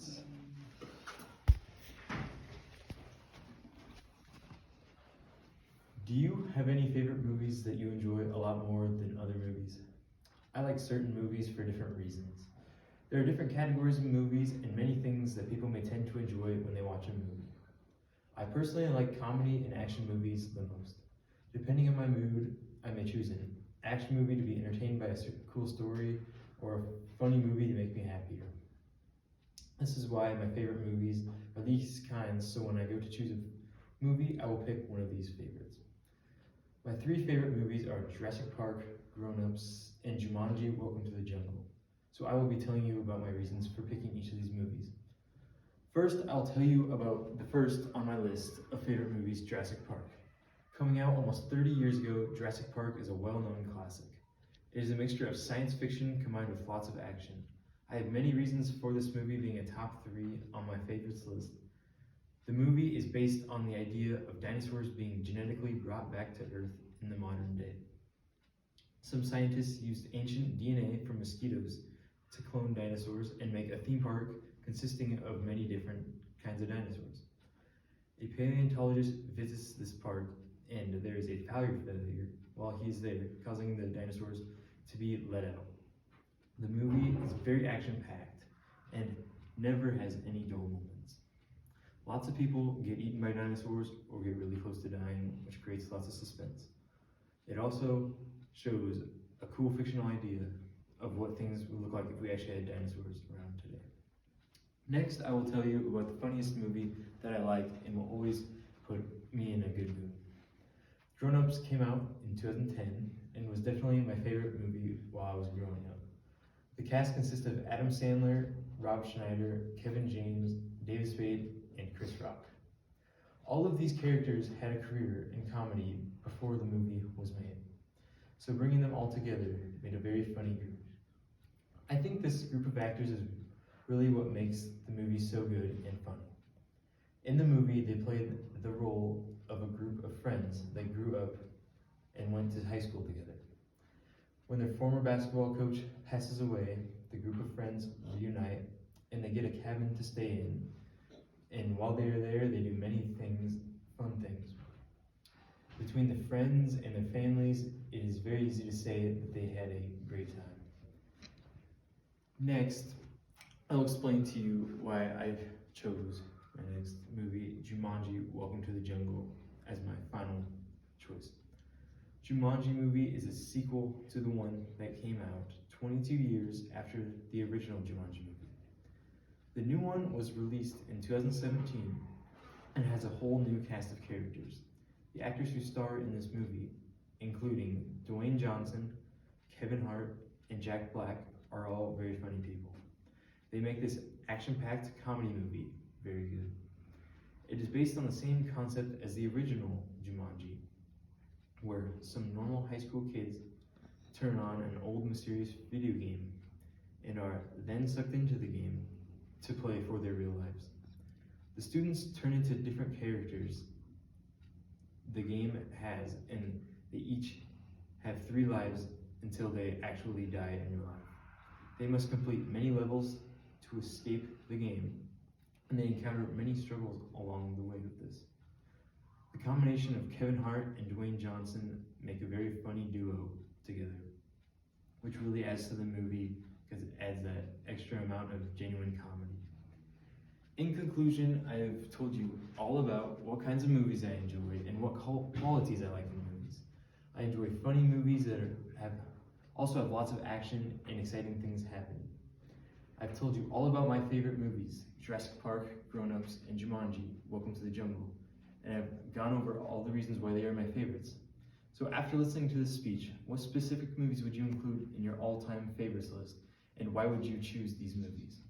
favorites. Do you have any favorite movies that you enjoy a lot more than other movies? I like certain movies for different reasons. There are different categories of movies and many things that people may tend to enjoy when they watch a movie. I personally like comedy and action movies the most. Depending on my mood, I may choose an action movie to be entertained by a cool story or a funny movie to make me happier. This is why my favorite movies are these kinds, so when I go to choose a movie, I will pick one of these favorites. My three favorite movies are Jurassic Park, Grown Ups, and Jumanji: Welcome to the Jungle. So I will be telling you about my reasons for picking each of these movies. First, I'll tell you about the first on my list of favorite movies, Jurassic Park. Coming out almost 30 years ago, Jurassic Park is a well-known classic. It is a mixture of science fiction combined with lots of action. I have many reasons for this movie being a top 3 on my favorites list. The movie is based on the idea of dinosaurs being genetically brought back to Earth in the modern day. Some scientists used ancient DNA from mosquitoes to clone dinosaurs and make a theme park consisting of many different kinds of dinosaurs. A paleontologist visits this park and there is a failure while he is there, causing the dinosaurs to be let out. The movie is very action-packed and never has any dull moments. Lots of people get eaten by dinosaurs or get really close to dying, which creates lots of suspense. It also shows a cool fictional idea of what things would look like if we actually had dinosaurs around today. Next, I will tell you about the funniest movie that I like and will always put me in a good mood. Grown Ups came out in 2010 and was definitely my favorite movie while I was growing up. The cast consists of Adam Sandler, Rob Schneider, Kevin James, David Spade, and Chris Rock. All of these characters had a career in comedy before the movie was made, so bringing them all together made a very funny group. I think this group of actors is really what makes the movie so good and funny. In the movie, they played the role of a group of friends that grew up and went to high school together. When their former basketball coach passes away, the group of friends reunite and they get a cabin to stay in. And while they are there, they do many things, fun things. Between the friends and their families, it is very easy to say that they had a great time. Next, I'll explain to you why I chose my next movie, Jumanji: Welcome to the Jungle, as my final choice. Jumanji movie is a sequel to the one that came out 22 years after the original Jumanji movie. The new one was released in 2017 and has a whole new cast of characters. The actors who star in this movie, including Dwayne Johnson, Kevin Hart, and Jack Black, are all very funny people. They make this action-packed comedy movie very good. It is based on the same concept as the original Jumanji, where some normal high school kids turn on an old mysterious video game and are then sucked into the game to play for their real lives. The students turn into different characters the game has, and they each have 3 lives until they actually die in real life. They must complete many levels to escape the game, and they encounter many struggles along the way with this. The combination of Kevin Hart and Dwayne Johnson make a very funny duo together, which really adds to the movie because it adds that extra amount of genuine comedy. In conclusion, I have told you all about what kinds of movies I enjoy and what qualities I like in movies. I enjoy funny movies that also have lots of action and exciting things happening. I've told you all about my favorite movies, Jurassic Park, Grown Ups, and Jumanji: Welcome to the Jungle, and I've gone over all the reasons why they are my favorites. So after listening to this speech, what specific movies would you include in your all-time favorites list, and why would you choose these movies?